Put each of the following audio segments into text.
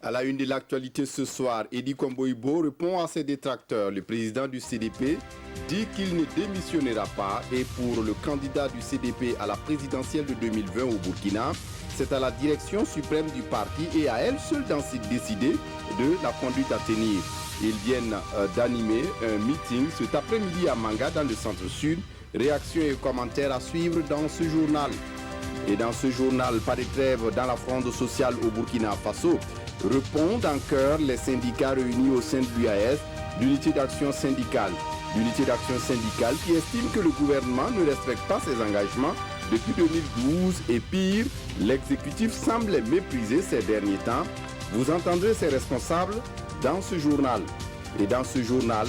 À la une de l'actualité ce soir, Edi Komboibo répond à ses détracteurs. Le président du CDP dit qu'il ne démissionnera pas et pour le candidat du CDP à la présidentielle de 2020 au Burkina, c'est à la direction suprême du parti et à elle seule d'en décider de la conduite à tenir. Ils viennent d'animer un meeting cet après-midi à Manga dans le centre-sud. Réactions et commentaires à suivre dans ce journal. Et dans ce journal, pas de trêve dans la fronde sociale au Burkina Faso. Répondent en chœur les syndicats réunis au sein de l'UAS, l'unité d'action syndicale. L'unité d'action syndicale qui estime que le gouvernement ne respecte pas ses engagements depuis 2012 et pire, l'exécutif semble les mépriser ces derniers temps. Vous entendrez ces responsables dans ce journal. Et dans ce journal,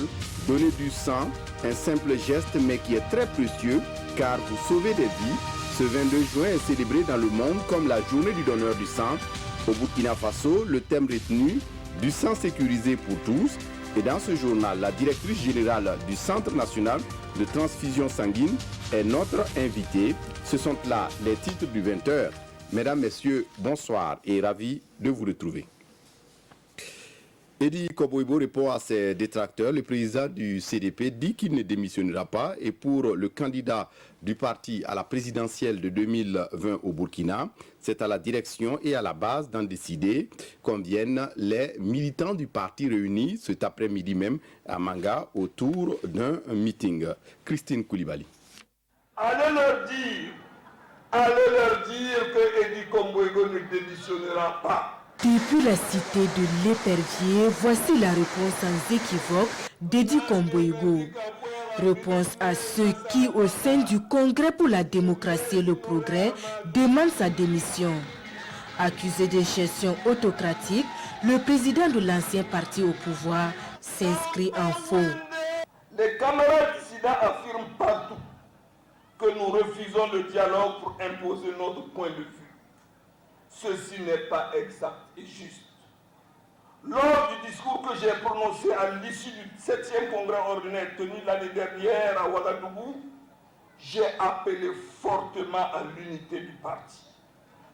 donner du sang, un simple geste mais qui est très précieux car vous sauvez des vies. Ce 22 juin est célébré dans le monde comme la journée du donneur du sang. Au Burkina Faso, le thème retenu, du sang sécurisé pour tous. Et dans ce journal, la directrice générale du Centre national de transfusion sanguine est notre invitée. Ce sont là les titres du 20h. Mesdames, Messieurs, bonsoir et ravi de vous retrouver. Edi Komboibo répond à ses détracteurs. Le président du CDP dit qu'il ne démissionnera pas et pour le candidat du parti à la présidentielle de 2020 au Burkina, c'est à la direction et à la base d'en décider comme viennent les militants du parti réunis cet après-midi même à Manga autour d'un meeting. Christine Koulibaly. Allez leur dire que Edi Komboibo ne démissionnera pas. Depuis la cité de l'Épervier, voici la réponse sans équivoque d'Edi Komboibo. Réponse à ceux qui, au sein du Congrès pour la démocratie et le progrès, demandent sa démission. Accusé de gestion autocratique, le président de l'ancien parti au pouvoir s'inscrit en faux. Les camarades dissidents affirment partout que nous refusons le dialogue pour imposer notre point de vue. Ceci n'est pas exact et juste. Lors du discours que j'ai prononcé à l'issue du 7e congrès ordinaire tenu l'année dernière à Ouagadougou, j'ai appelé fortement à l'unité du parti.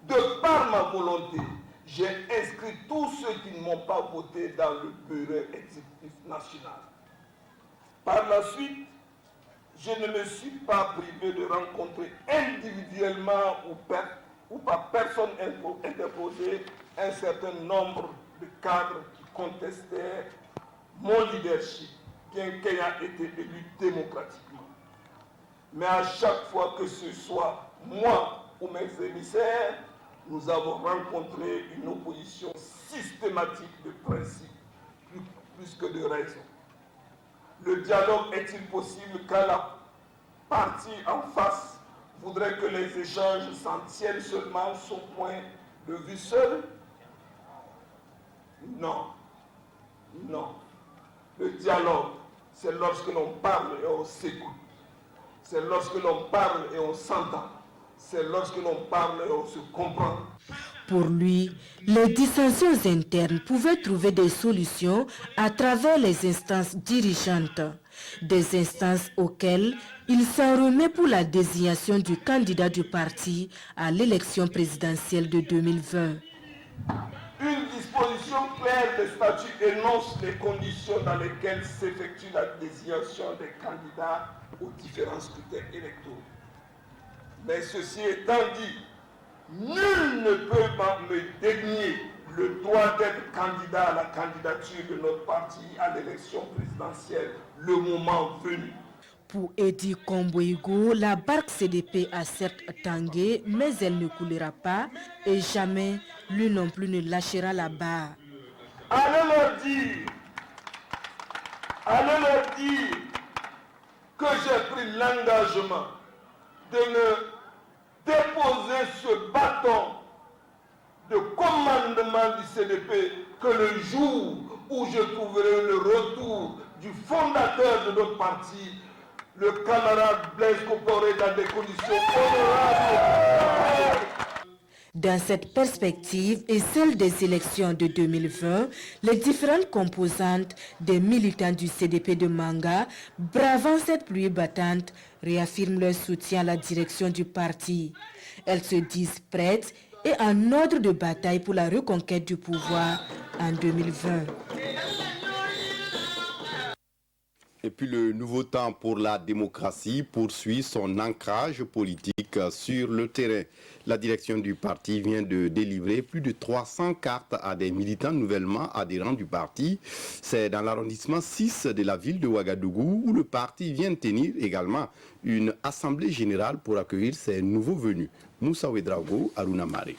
De par ma volonté, j'ai inscrit tous ceux qui ne m'ont pas voté dans le bureau exécutif national. Par la suite, je ne me suis pas privé de rencontrer individuellement ou par personne interposée un certain nombre de cadres qui contestaient mon leadership, bien qu'ayant été élu démocratiquement. Mais à chaque fois que ce soit moi ou mes émissaires, nous avons rencontré une opposition systématique de principe, plus que de raison. Le dialogue est-il possible quand la partie en face voudrait que les échanges s'en tiennent seulement son point de vue seul? Non. Non. Le dialogue, c'est lorsque l'on parle et on s'écoute. C'est lorsque l'on parle et on s'entend. C'est lorsque l'on parle et on se comprend. Pour lui, les dissensions internes pouvaient trouver des solutions à travers les instances dirigeantes, des instances auxquelles il s'en remet pour la désignation du candidat du parti à l'élection présidentielle de 2020. Une disposition claire des statuts énonce les conditions dans lesquelles s'effectue la désignation des candidats aux différents scrutins électoraux. Mais ceci étant dit, nul ne peut me dénier le droit d'être candidat à la candidature de notre parti à l'élection présidentielle, le moment venu. Pour Edi Komboibo, la barque CDP a certes tangué, mais elle ne coulera pas et jamais lui non plus ne lâchera la barre. Allez leur dire que j'ai pris l'engagement de ne déposer ce bâton de commandement du CDP que le jour où je trouverai le retour du fondateur de notre parti, le camarade Blaise Compaoré, dans des conditions honorables. Dans cette perspective et celle des élections de 2020, les différentes composantes des militants du CDP de Manga, bravant cette pluie battante, réaffirment leur soutien à la direction du parti. Elles se disent prêtes et en ordre de bataille pour la reconquête du pouvoir en 2020. Et puis le nouveau temps pour la démocratie poursuit son ancrage politique sur le terrain. La direction du parti vient de délivrer plus de 300 cartes à des militants nouvellement adhérents du parti. C'est dans l'arrondissement 6 de la ville de Ouagadougou où le parti vient de tenir également une assemblée générale pour accueillir ses nouveaux venus. Moussa Ouedraogo, Aruna Mare.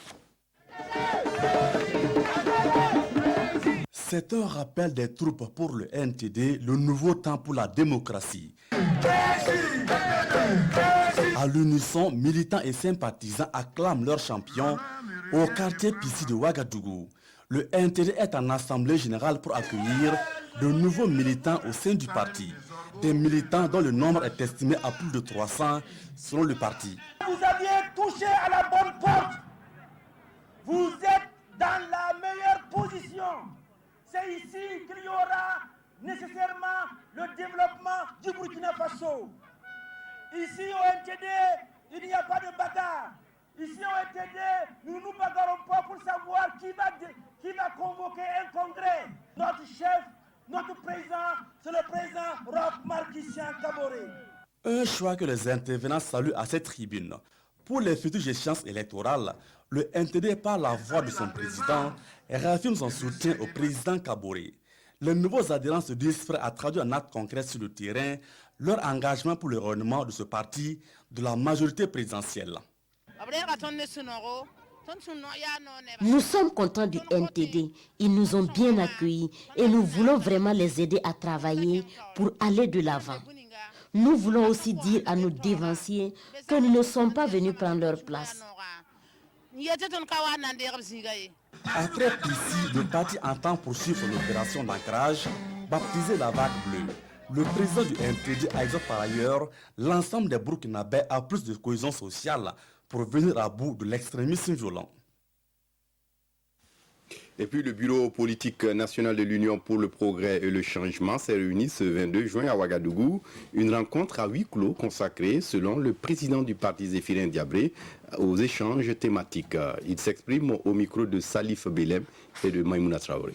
C'est un rappel des troupes pour le NTD, le nouveau temps pour la démocratie. À l'unisson, militants et sympathisants acclament leur champion au quartier Pissi de Ouagadougou. Le NTD est en assemblée générale pour accueillir de nouveaux militants au sein du parti. Des militants dont le nombre est estimé à plus de 300 selon le parti. Vous aviez touché à la bonne porte. Vous êtes dans la meilleure position. C'est ici qu'il y aura nécessairement le développement du Burkina Faso. Ici au NTD, il n'y a pas de bagarre. Ici au NTD, nous ne nous bagarrons pas pour savoir qui va convoquer un congrès. Notre chef, notre président, c'est le président Roch-Marc Christian Kaboré. Un choix que les intervenants saluent à cette tribune. Pour les futures échéances électorales, le NTD, par la voix de son président, réaffirme son soutien au président Kaboré. Les nouveaux adhérents se disent prêts à traduire en actes concrets sur le terrain leur engagement pour le renouvellement de ce parti de la majorité présidentielle. Nous sommes contents du NTD. Ils nous ont bien accueillis et nous voulons vraiment les aider à travailler pour aller de l'avant. Nous voulons aussi dire à nos dévanciers que nous ne sommes pas venus prendre leur place. Après Pissi, le parti entend poursuivre son opération d'ancrage, baptisée la vague bleue. Le président du NTD exhorte par ailleurs l'ensemble des Burkinabés à plus de cohésion sociale pour venir à bout de l'extrémisme violent. Et puis le bureau politique national de l'Union pour le progrès et le changement s'est réuni ce 22 juin à Ouagadougou. Une rencontre à huis clos consacrée, selon le président du parti Zéphirin Diabré, aux échanges thématiques. Il s'exprime au micro de Salif Belem et de Maïmouna Traoré.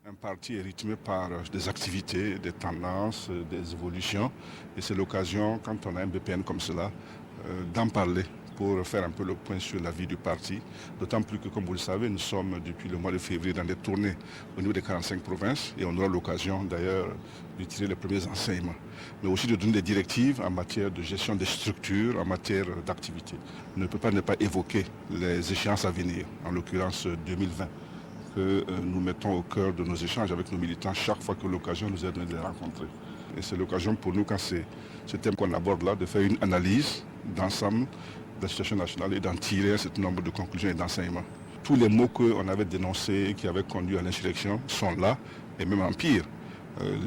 Un parti est rythmé par des activités, des tendances, des évolutions. Et c'est l'occasion, quand on a un BPN comme cela, d'en parler pour faire un peu le point sur la vie du parti. D'autant plus que, comme vous le savez, nous sommes depuis le mois de février dans des tournées au niveau des 45 provinces et on aura l'occasion d'ailleurs de tirer les premiers enseignements. Mais aussi de donner des directives en matière de gestion des structures, en matière d'activité. On ne peut pas ne pas évoquer les échéances à venir, en l'occurrence 2020. Que nous mettons au cœur de nos échanges avec nos militants chaque fois que l'occasion nous est donnée de les rencontrer. Et c'est l'occasion pour nous, quand c'est ce thème qu'on aborde là, de faire une analyse d'ensemble de la situation nationale et d'en tirer un certain nombre de conclusions et d'enseignements. Tous les mots qu'on avait dénoncés, qui avaient conduit à l'insurrection, sont là, et même en pire.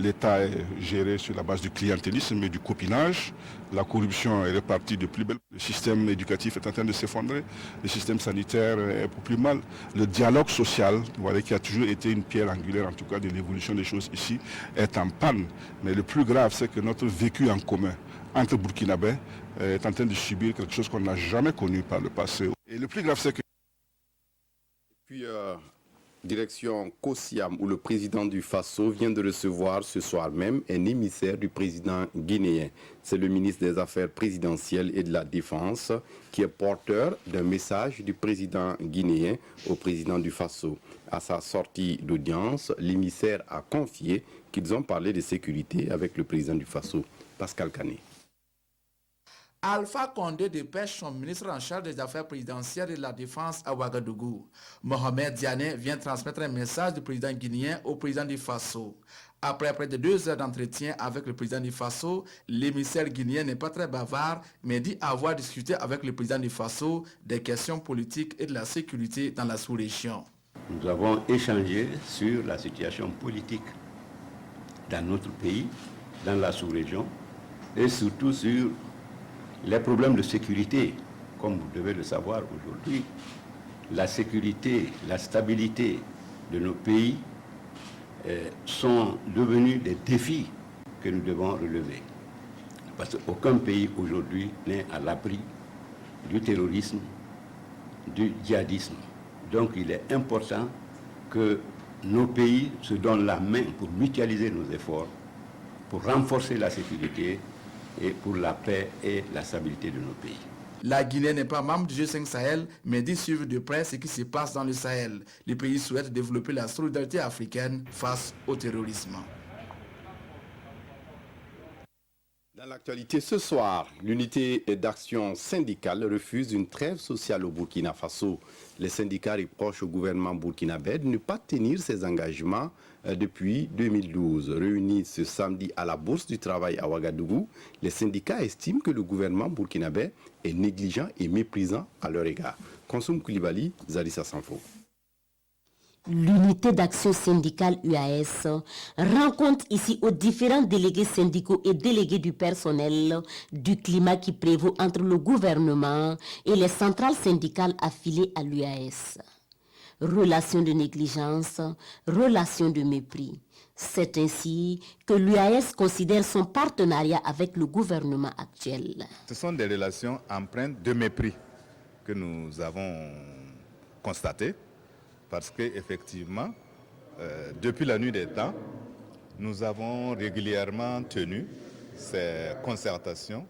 L'État est géré sur la base du clientélisme et du copinage. La corruption est répartie de plus belle. Le système éducatif est en train de s'effondrer. Le système sanitaire est pour plus mal. Le dialogue social, voilà, qui a toujours été une pierre angulaire, en tout cas, de l'évolution des choses ici, est en panne. Mais le plus grave, c'est que notre vécu en commun entre Burkinabés est en train de subir quelque chose qu'on n'a jamais connu par le passé. Et le plus grave, c'est que... Puis, direction Kosiam, où le président du Faso vient de recevoir ce soir même un émissaire du président guinéen. C'est le ministre des Affaires présidentielles et de la Défense qui est porteur d'un message du président guinéen au président du Faso. À sa sortie d'audience, l'émissaire a confié qu'ils ont parlé de sécurité avec le président du Faso, Pascal Kané. Alpha Condé dépêche son ministre en charge des affaires présidentielles et de la défense à Ouagadougou. Mohamed Diané vient transmettre un message du président guinéen au président du Faso. Après près de 2 heures d'entretien avec le président du Faso, l'émissaire guinéen n'est pas très bavard, mais dit avoir discuté avec le président du Faso des questions politiques et de la sécurité dans la sous-région. Nous avons échangé sur la situation politique dans notre pays, dans la sous-région, et surtout sur les problèmes de sécurité. Comme vous devez le savoir aujourd'hui, la sécurité, la stabilité de nos pays sont devenus des défis que nous devons relever. Parce qu'aucun pays aujourd'hui n'est à l'abri du terrorisme, du djihadisme. Donc il est important que nos pays se donnent la main pour mutualiser nos efforts, pour renforcer la sécurité et pour la paix et la stabilité de nos pays. La Guinée n'est pas membre du G5 Sahel, mais dit suivre de près ce qui se passe dans le Sahel. Le pays souhaite développer la solidarité africaine face au terrorisme. Dans l'actualité ce soir, l'unité d'action syndicale refuse une trêve sociale au Burkina Faso. Les syndicats reprochent au gouvernement burkinabé de ne pas tenir ses engagements depuis 2012. Réunis ce samedi à la Bourse du Travail à Ouagadougou, les syndicats estiment que le gouvernement burkinabé est négligent et méprisant à leur égard. Konsoum Koulibaly, Zarissa Sanfo. L'unité d'action syndicale UAS rend compte ici aux différents délégués syndicaux et délégués du personnel du climat qui prévaut entre le gouvernement et les centrales syndicales affiliées à l'UAS. Relations de négligence, relations de mépris. C'est ainsi que l'UAS considère son partenariat avec le gouvernement actuel. Ce sont des relations empreintes de mépris que nous avons constatées. Parce qu'effectivement, depuis la nuit des temps, nous avons régulièrement tenu ces concertations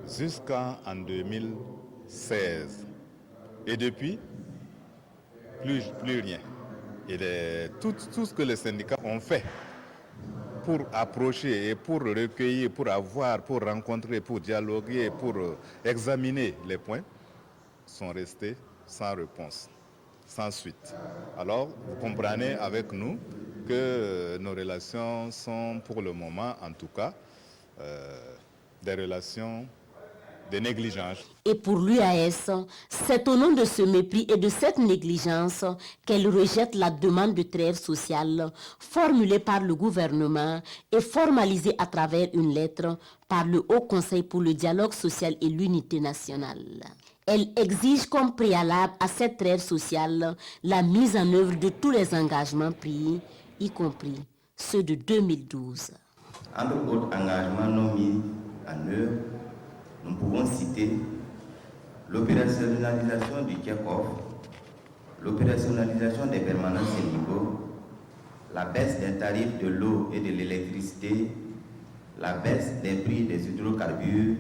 jusqu'en 2016. Et depuis, plus rien. Et tout ce que les syndicats ont fait pour approcher et pour recueillir, pour avoir, pour rencontrer, pour dialoguer, pour examiner les points, sont restés sans réponse. Sans suite. Alors, vous comprenez avec nous que nos relations sont pour le moment, en tout cas, des relations de négligence. Et pour l'UAS, c'est au nom de ce mépris et de cette négligence qu'elle rejette la demande de trêve sociale formulée par le gouvernement et formalisée à travers une lettre par le Haut Conseil pour le dialogue social et l'unité nationale. Elle exige comme préalable à cette trêve sociale la mise en œuvre de tous les engagements pris, y compris ceux de 2012. Entre autres engagements non mis en œuvre, nous pouvons citer l'opérationnalisation du check-off, l'opérationnalisation des permanences syndicaux, la baisse des tarifs de l'eau et de l'électricité, la baisse des prix des hydrocarbures,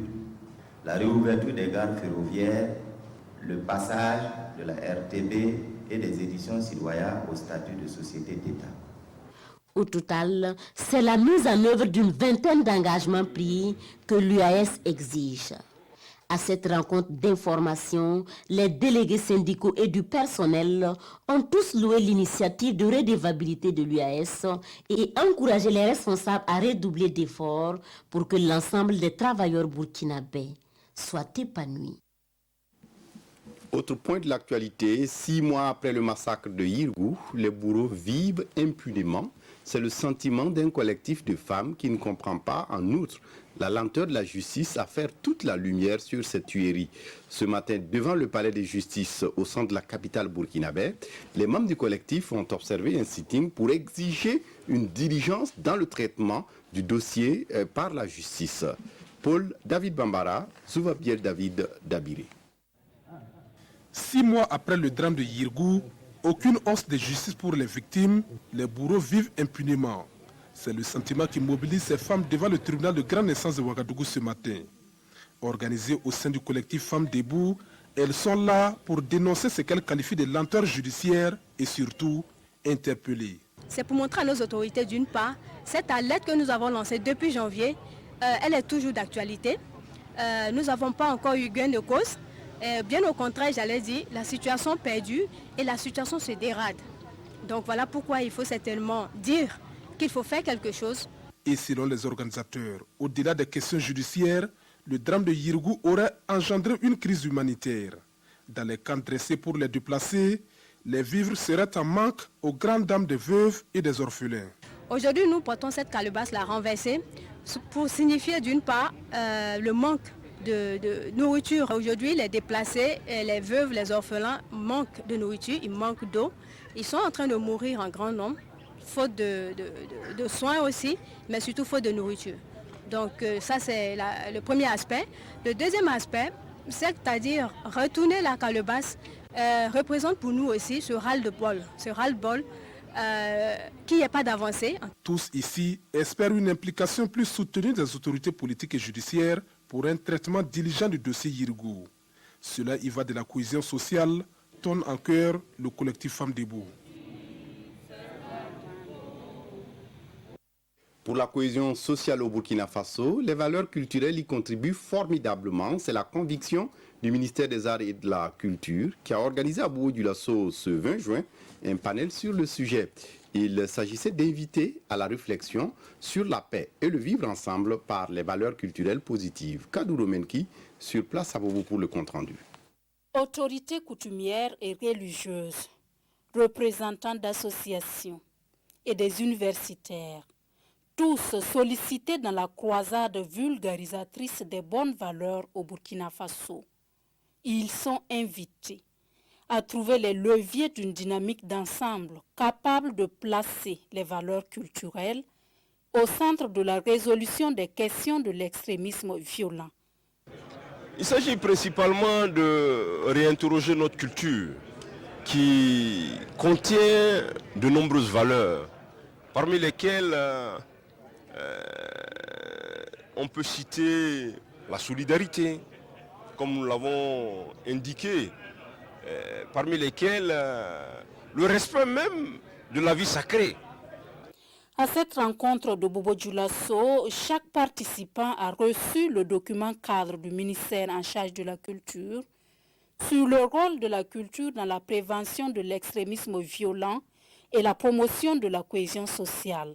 la réouverture des gares ferroviaires, le passage de la RTB et des éditions Sidoya au statut de société d'État. Au total, c'est la mise en œuvre d'une vingtaine d'engagements pris que l'UAS exige. À cette rencontre d'information, les délégués syndicaux et du personnel ont tous loué l'initiative de redevabilité de l'UAS et encouragé les responsables à redoubler d'efforts pour que l'ensemble des travailleurs burkinabés soit épanoui. Autre point de l'actualité, 6 mois après le massacre de Yirgou, les bourreaux vivent impunément. C'est le sentiment d'un collectif de femmes qui ne comprend pas, en outre, la lenteur de la justice à faire toute la lumière sur cette tuerie. Ce matin, devant le palais de justice au centre de la capitale burkinabé, les membres du collectif ont observé un sitting pour exiger une diligence dans le traitement du dossier par la justice. Paul David Bambara, Zouvabiel David Dabiré. 6 mois après le drame de Yirgou, aucune once de justice pour les victimes, les bourreaux vivent impunément. C'est le sentiment qui mobilise ces femmes devant le tribunal de grande instance de Ouagadougou ce matin. Organisées au sein du collectif Femmes Debout, elles sont là pour dénoncer ce qu'elles qualifient de lenteur judiciaire et surtout interpeller. C'est pour montrer à nos autorités d'une part, cette alerte que nous avons lancée depuis janvier, elle est toujours d'actualité. Nous n'avons pas encore eu gain de cause. Bien au contraire, j'allais dire, la situation perdue et la situation se dérade. Donc voilà pourquoi il faut certainement dire qu'il faut faire quelque chose. Et selon les organisateurs, au-delà des questions judiciaires, le drame de Yirgou aurait engendré une crise humanitaire. Dans les camps dressés pour les déplacés, les vivres seraient en manque aux grandes dames des veuves et des orphelins. Aujourd'hui, nous portons cette calebasse la renversée pour signifier d'une part le manque de nourriture. Aujourd'hui, les déplacés, les veuves, les orphelins manquent de nourriture, ils manquent d'eau. Ils sont en train de mourir en grand nombre, faute de soins aussi, mais surtout faute de nourriture. Donc ça, c'est le premier aspect. Le deuxième aspect, c'est-à-dire retourner la calebasse, représente pour nous aussi ce ras-le-bol. Ce ras-le-bol qu'il n'y ait pas d'avancée. Tous ici espèrent une implication plus soutenue des autorités politiques et judiciaires pour un traitement diligent du dossier Yirgou. Cela y va de la cohésion sociale, tonne en cœur le collectif Femmes Debout. Pour la cohésion sociale au Burkina Faso, les valeurs culturelles y contribuent formidablement. C'est la conviction du ministère des Arts et de la Culture qui a organisé à Bobo-Dioulasso ce 20 juin un panel sur le sujet. Il s'agissait d'inviter à la réflexion sur la paix et le vivre ensemble par les valeurs culturelles positives. Kadouro Menki, sur place à Bobo pour le compte-rendu. Autorités coutumières et religieuses, représentants d'associations et des universitaires, tous sollicités dans la croisade vulgarisatrice des bonnes valeurs au Burkina Faso. Ils sont invités à trouver les leviers d'une dynamique d'ensemble capable de placer les valeurs culturelles au centre de la résolution des questions de l'extrémisme violent. Il s'agit principalement de réinterroger notre culture qui contient de nombreuses valeurs, parmi lesquelles on peut citer la solidarité, comme nous l'avons indiqué, parmi lesquelles le respect même de la vie sacrée. À cette rencontre de Bobo-Dioulasso, chaque participant a reçu le document cadre du ministère en charge de la culture sur le rôle de la culture dans la prévention de l'extrémisme violent et la promotion de la cohésion sociale.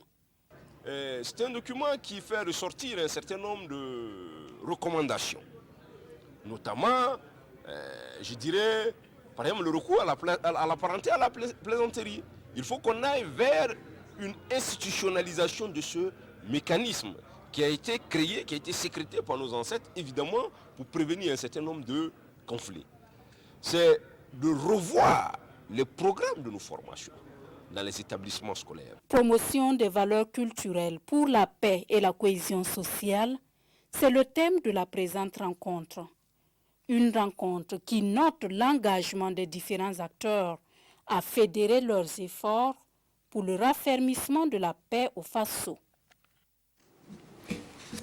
C'est un document qui fait ressortir un certain nombre de recommandations, notamment, je dirais, par exemple, le recours à la parenté, à la plaisanterie. Il faut qu'on aille vers une institutionnalisation de ce mécanisme qui a été créé, qui a été sécrété par nos ancêtres, évidemment, pour prévenir un certain nombre de conflits. C'est de revoir les programmes de nos formations dans les établissements scolaires. Promotion des valeurs culturelles pour la paix et la cohésion sociale, c'est le thème de la présente rencontre. Une rencontre qui note l'engagement des différents acteurs à fédérer leurs efforts pour le raffermissement de la paix au Faso.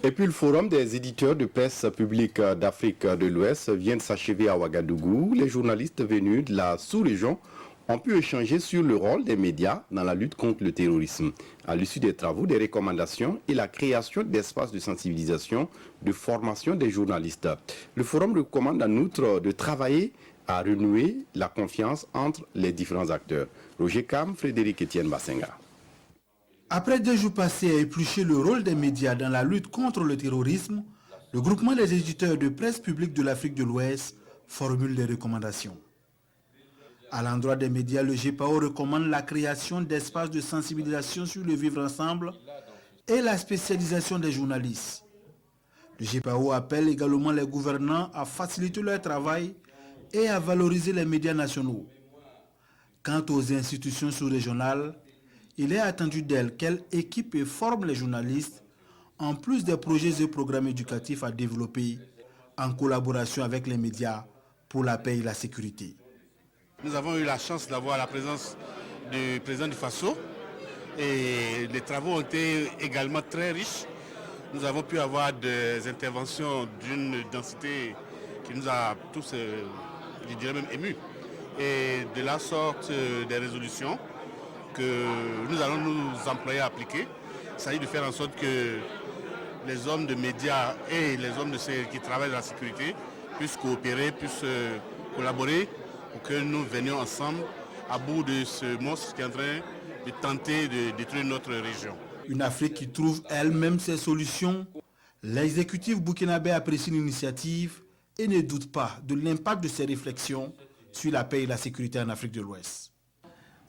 Et puis le forum des éditeurs de presse publique d'Afrique de l'Ouest vient de s'achever à Ouagadougou. Les journalistes venus de la sous-région ont pu échanger sur le rôle des médias dans la lutte contre le terrorisme. À l'issue des travaux, des recommandations et la création d'espaces de sensibilisation, de formation des journalistes. Le forum recommande en outre de travailler à renouer la confiance entre les différents acteurs. Roger Cam, Frédéric Etienne Bassenga. Après 2 jours passés à éplucher le rôle des médias dans la lutte contre le terrorisme, le groupement des éditeurs de presse publique de l'Afrique de l'Ouest formule des recommandations. À l'endroit des médias, le GPAO recommande la création d'espaces de sensibilisation sur le vivre ensemble et la spécialisation des journalistes. Le GPAO appelle également les gouvernants à faciliter leur travail et à valoriser les médias nationaux. Quant aux institutions sous-régionales, il est attendu d'elles qu'elles équipent et forment les journalistes, en plus des projets et programmes éducatifs à développer en collaboration avec les médias pour la paix et la sécurité. Nous avons eu la chance d'avoir la présence du président du Faso et les travaux ont été également très riches. Nous avons pu avoir des interventions d'une densité qui nous a tous, je dirais même, émus. Et de la sorte des résolutions que nous allons nous employer à appliquer. Il s'agit de faire en sorte que les hommes de médias et les hommes qui travaillent dans la sécurité puissent coopérer, puissent collaborer pour que nous venions ensemble à bout de ce monstre qui est en train de tenter de détruire notre région. Une Afrique qui trouve elle-même ses solutions. L'exécutif burkinabé apprécie l'initiative et ne doute pas de l'impact de ces réflexions sur la paix et la sécurité en Afrique de l'Ouest.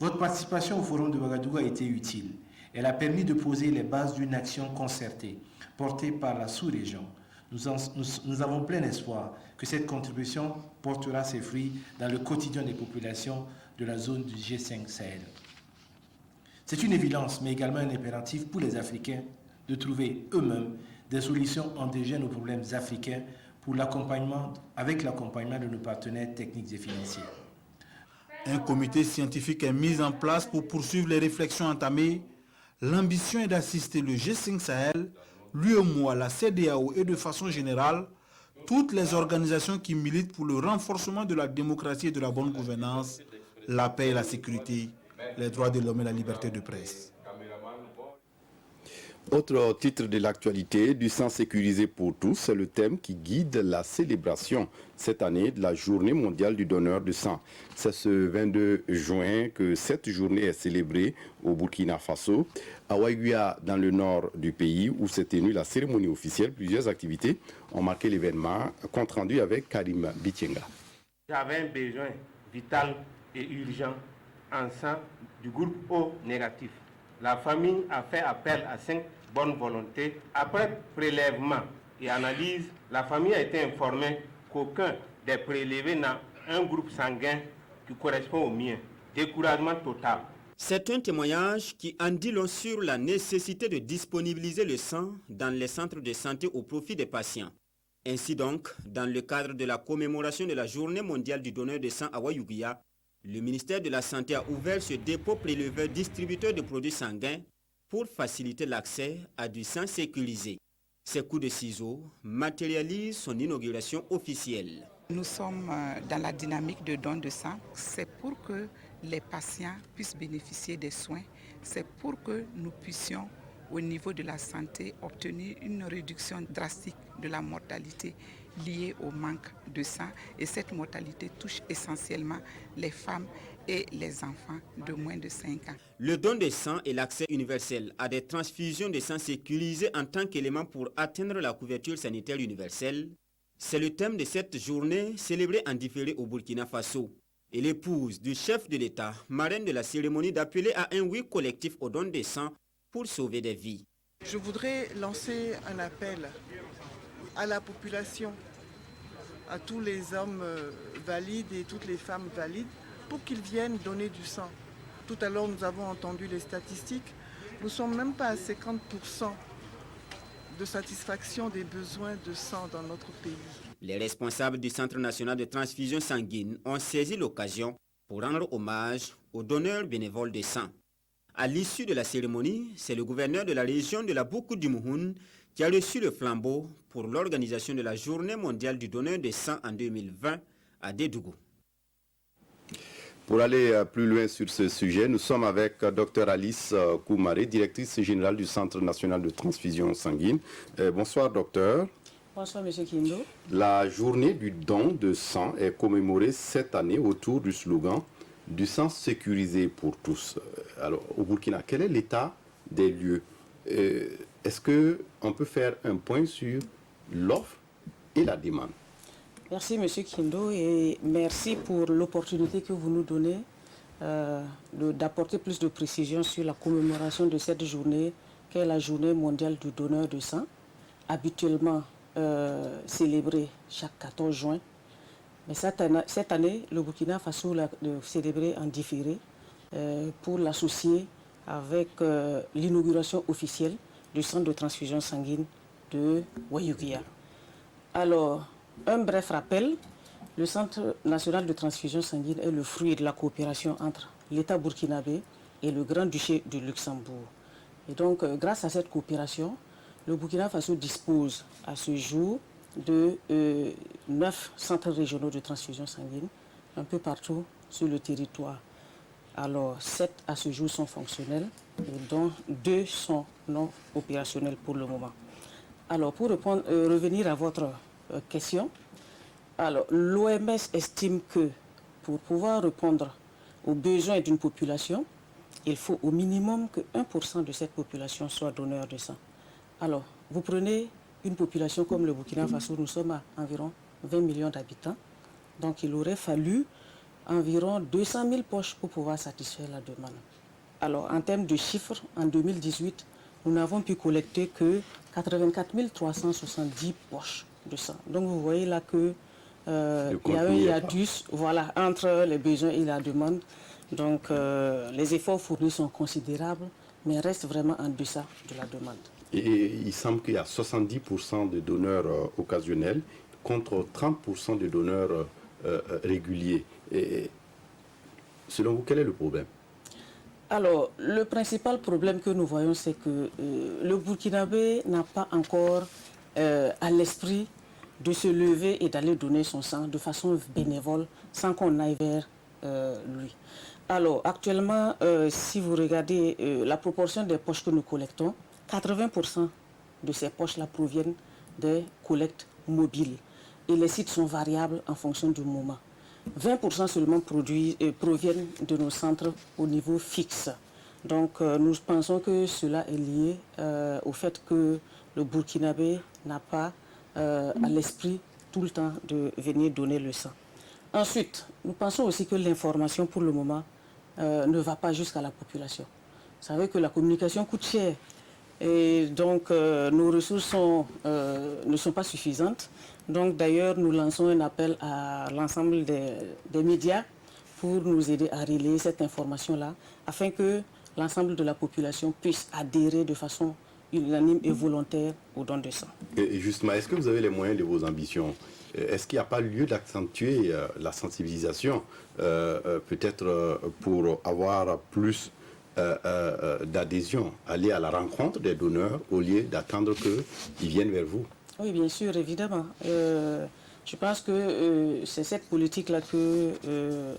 Votre participation au forum de Ouagadougou a été utile. Elle a permis de poser les bases d'une action concertée, portée par la sous-région. Nous avons plein espoir que cette contribution portera ses fruits dans le quotidien des populations de la zone du G5 Sahel. C'est une évidence, mais également un impératif pour les Africains de trouver eux-mêmes des solutions endogènes aux problèmes africains avec l'accompagnement de nos partenaires techniques et financiers. Un comité scientifique est mis en place pour poursuivre les réflexions entamées. L'ambition est d'assister le G5 Sahel, l'UEMOA, la CEDEAO et de façon générale, toutes les organisations qui militent pour le renforcement de la démocratie et de la bonne gouvernance, la paix et la sécurité, les droits de l'homme et la liberté de presse. Autre titre de l'actualité, du sang sécurisé pour tous, c'est le thème qui guide la célébration cette année de la journée mondiale du donneur de sang. C'est ce 22 juin que cette journée est célébrée au Burkina Faso, à Ouagadougou, dans le nord du pays, où s'est tenue la cérémonie officielle. Plusieurs activités ont marqué l'événement, compte rendu avec Karim Bitienga. J'avais un besoin vital et urgent en sang du groupe O négatif. La famille a fait appel à 5 bonnes volontés. Après prélèvement et analyse, la famille a été informée qu'aucun des prélevés n'a un groupe sanguin qui correspond au mien. Découragement total. C'est un témoignage qui en dit long sur la nécessité de disponibiliser le sang dans les centres de santé au profit des patients. Ainsi donc, dans le cadre de la commémoration de la Journée mondiale du donneur de sang à Ouagadougou, le ministère de la Santé a ouvert ce dépôt préleveur distributeur de produits sanguins pour faciliter l'accès à du sang sécurisé. Ces coups de ciseaux matérialisent son inauguration officielle. Nous sommes dans la dynamique de don de sang. C'est pour que les patients puissent bénéficier des soins. C'est pour que nous puissions, au niveau de la santé, obtenir une réduction drastique de la mortalité liée au manque de sang. Et cette mortalité touche essentiellement les femmes et les enfants de moins de 5 ans. Le don de sang et l'accès universel à des transfusions de sang sécurisées en tant qu'élément pour atteindre la couverture sanitaire universelle, c'est le thème de cette journée célébrée en différé au Burkina Faso. Et l'épouse du chef de l'État, marraine de la cérémonie, d'appeler à un oui collectif au don de sang pour sauver des vies. Je voudrais lancer un appel à la population, à tous les hommes valides et toutes les femmes valides, pour qu'ils viennent donner du sang. Tout à l'heure, nous avons entendu les statistiques. Nous ne sommes même pas à 50% de satisfaction des besoins de sang dans notre pays. Les responsables du Centre national de transfusion sanguine ont saisi l'occasion pour rendre hommage aux donneurs bénévoles de sang. À l'issue de la cérémonie, c'est le gouverneur de la région de la Boukou-du-Mouhoun qui a reçu le flambeau pour l'organisation de la Journée mondiale du donneur de sang en 2020 à Dédougou. Pour aller plus loin sur ce sujet, nous sommes avec Dr Alice Koumaré, directrice générale du Centre national de transfusion sanguine. Bonsoir docteur. Bonsoir M. Kindo. La journée du don de sang est commémorée cette année autour du slogan « Du sang sécurisé pour tous ». Alors au Burkina, quel est l'état des lieux? Est-ce qu'on peut faire un point sur l'offre et la demande? Merci M. Kindo et merci pour l'opportunité que vous nous donnez d'apporter plus de précision sur la commémoration de cette journée qui est la journée mondiale du donneur de sang, habituellement célébrée chaque 14 juin. Mais cette année, le Burkina Faso l'a célébré en différé pour l'associer avec l'inauguration officielle du centre de transfusion sanguine de Ouagadougou. Alors, un bref rappel, le Centre national de transfusion sanguine est le fruit de la coopération entre l'État burkinabé et le Grand-Duché du Luxembourg. Et donc, grâce à cette coopération, le Burkina Faso dispose à ce jour de 9 centres régionaux de transfusion sanguine, un peu partout sur le territoire. Alors, 7 à ce jour sont fonctionnels, et dont 2 sont non opérationnels pour le moment. Alors, pour revenir à votre question. Alors, l'OMS estime que pour pouvoir répondre aux besoins d'une population, il faut au minimum que 1% de cette population soit donneur de sang. Alors, vous prenez une population comme le Burkina Faso, nous sommes à environ 20 millions d'habitants. Donc, il aurait fallu environ 200 000 poches pour pouvoir satisfaire la demande. Alors, en termes de chiffres, en 2018, nous n'avons pu collecter que 84 370 poches de sang. Donc vous voyez là que il y a un hiatus entre les besoins et la demande. Donc les efforts fournis sont considérables, mais restent vraiment en deçà de la demande. Et il semble qu'il y a 70% de donneurs occasionnels contre 30% de donneurs réguliers. Et Selon vous, quel est le problème? Alors, le principal problème que nous voyons, c'est que le Burkinabé n'a pas encore à l'esprit de se lever et d'aller donner son sang de façon bénévole sans qu'on aille vers lui. Alors, actuellement, si vous regardez la proportion des poches que nous collectons, 80% de ces poches-là proviennent des collectes mobiles. Et les sites sont variables en fonction du moment. 20% seulement proviennent de nos centres au niveau fixe. Donc, nous pensons que cela est lié au fait que le Burkinabé n'a pas à l'esprit tout le temps de venir donner le sang. Ensuite, nous pensons aussi que l'information pour le moment ne va pas jusqu'à la population. Vous savez que la communication coûte cher et donc nos ressources ne sont pas suffisantes. Donc d'ailleurs, nous lançons un appel à l'ensemble des médias pour nous aider à relayer cette information-là afin que l'ensemble de la population puisse adhérer de façon unanime et volontaire au don de sang. Et justement, est-ce que vous avez les moyens de vos ambitions? Est-ce qu'il n'y a pas lieu d'accentuer la sensibilisation, peut-être pour avoir plus d'adhésion, aller à la rencontre des donneurs au lieu d'attendre qu'ils viennent vers vous? Oui, bien sûr, évidemment. Je pense que c'est cette politique-là que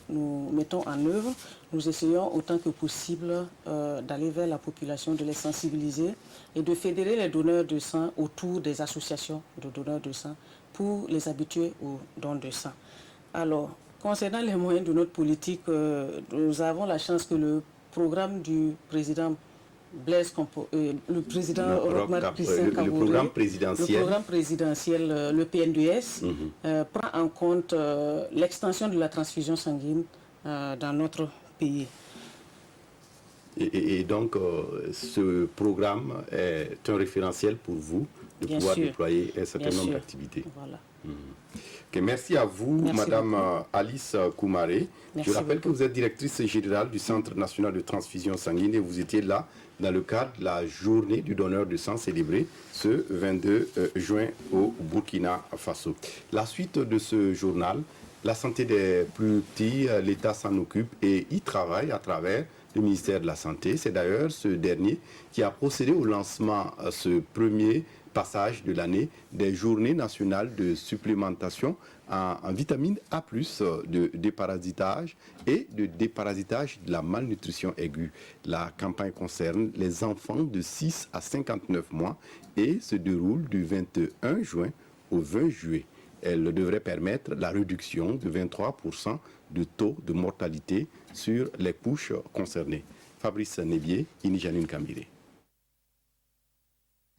nous mettons en œuvre. Nous essayons autant que possible d'aller vers la population, de les sensibiliser et de fédérer les donneurs de sang autour des associations de donneurs de sang pour les habituer au don de sang. Alors, concernant les moyens de notre politique, nous avons la chance que le programme du président le président Roch-Marc Christian Kaboré, le programme présidentiel, le PNDS, prend en compte l'extension de la transfusion sanguine dans notre pays. Et donc, ce programme est un référentiel pour vous de Bien pouvoir sûr. déployer un certain Bien nombre sûr. d'activités. Voilà. Ok, merci à vous, Merci Madame beaucoup. Alice Koumaré. Merci Je rappelle beaucoup. que vous êtes directrice générale du Centre national de transfusion sanguine et vous étiez là dans le cadre de la journée du donneur de sang célébrée ce 22 juin au Burkina Faso. La suite de ce journal, la santé des plus petits, l'État s'en occupe et y travaille à travers le ministère de la Santé. C'est d'ailleurs ce dernier qui a procédé au lancement, ce premier passage de l'année, des journées nationales de supplémentation en vitamine A+, de déparasitage et de déparasitage de la malnutrition aiguë. La campagne concerne les enfants de 6 à 59 mois et se déroule du 21 juin au 20 juillet. Elle devrait permettre la réduction de 23% de taux de mortalité sur les couches concernées. Fabrice Nebier, Inijanine Kambiré.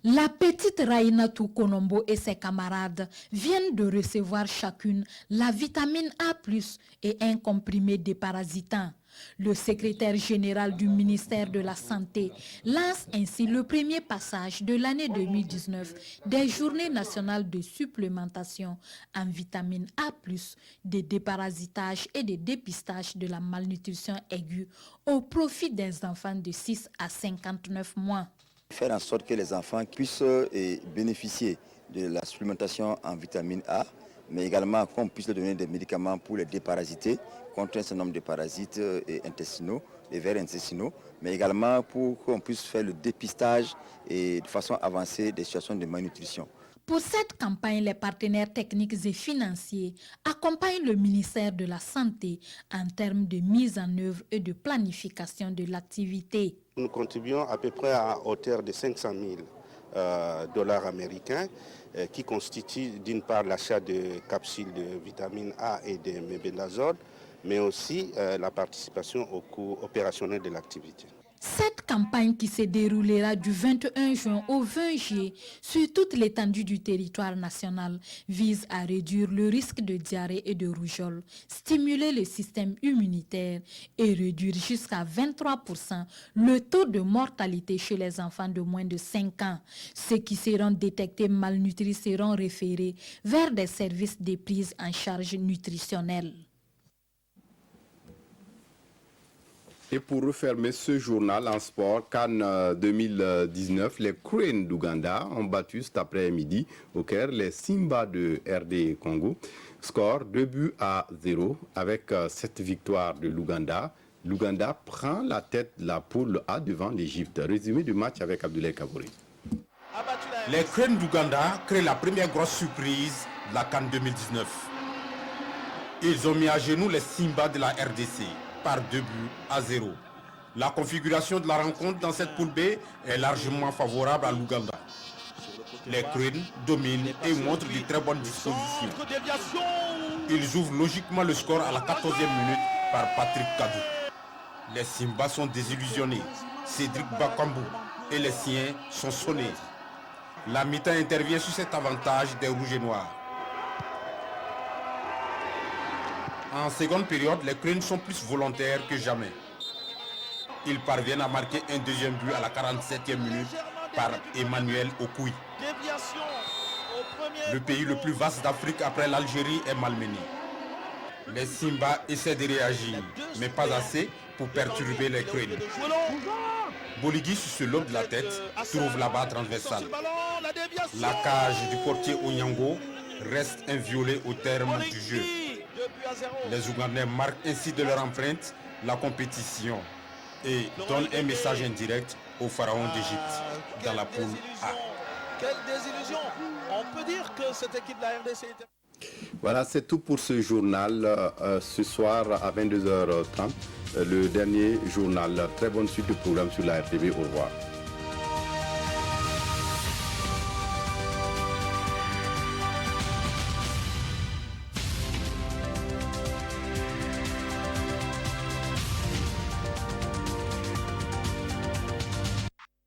La petite Rainatou Konombo et ses camarades viennent de recevoir chacune la vitamine A+, et un comprimé déparasitant. Le secrétaire général du ministère de la Santé lance ainsi le premier passage de l'année 2019 des journées nationales de supplémentation en vitamine A+, de déparasitage et de dépistage de la malnutrition aiguë au profit des enfants de 6 à 59 mois. Faire en sorte que les enfants puissent bénéficier de la supplémentation en vitamine A, mais également qu'on puisse leur donner des médicaments pour les déparasiter contre un certain nombre de parasites intestinaux, des vers intestinaux, mais également pour qu'on puisse faire le dépistage et de façon avancée des situations de malnutrition. Pour cette campagne, les partenaires techniques et financiers accompagnent le ministère de la Santé en termes de mise en œuvre et de planification de l'activité. Nous contribuons à peu près à hauteur de 500 000 dollars américains qui constituent d'une part l'achat de capsules de vitamine A et de mébendazole, mais aussi la participation au coût opérationnel de l'activité. Cette campagne qui se déroulera du 21 juin au 20 juillet sur toute l'étendue du territoire national vise à réduire le risque de diarrhée et de rougeole, stimuler le système immunitaire et réduire jusqu'à 23% le taux de mortalité chez les enfants de moins de 5 ans. Ceux qui seront détectés malnutris seront référés vers des services de prise en charge nutritionnelle. Et pour refermer ce journal en sport, Cannes 2019, les Cranes d'Ouganda ont battu cet après-midi au Caire les Simba de RD Congo. Score 2-0 avec cette victoire de l'Ouganda. L'Ouganda prend la tête de la poule A devant l'Égypte. Résumé du match avec Abdoulaye Kabouri. Les Cranes d'Ouganda créent la première grosse surprise de la Cannes 2019. Ils ont mis à genoux les Simba de la RDC par 2-0. La configuration de la rencontre dans cette poule B est largement favorable à l'Ouganda. Les Cranes dominent et montrent de très bonnes dispositions. Ils ouvrent logiquement le score à la 14e minute par Patrick Kadou. Les Simba sont désillusionnés. Cédric Bakambu et les siens sont sonnés. La mi-temps intervient sur cet avantage des Rouges et Noirs. En seconde période, les Cranes sont plus volontaires que jamais. Ils parviennent à marquer un deuxième but à la 47e minute par Emmanuel Okouy. Le pays le plus vaste d'Afrique après l'Algérie est malmené. Les Simba essaient de réagir, mais pas assez pour perturber les Cranes. Boligui, sur ce lobe de la tête, trouve la barre transversale. La cage du portier Onyango reste inviolée au terme du jeu. Les Ougandais marquent ainsi de leur empreinte la compétition et donnent un message indirect au pharaon d'Égypte dans la poule A. Quelle désillusion! On peut dire que cette équipe de la RDC était... Voilà, c'est tout pour ce journal. Ce soir à 22h30, le dernier journal. Très bonne suite de programme sur la RTV. Au revoir.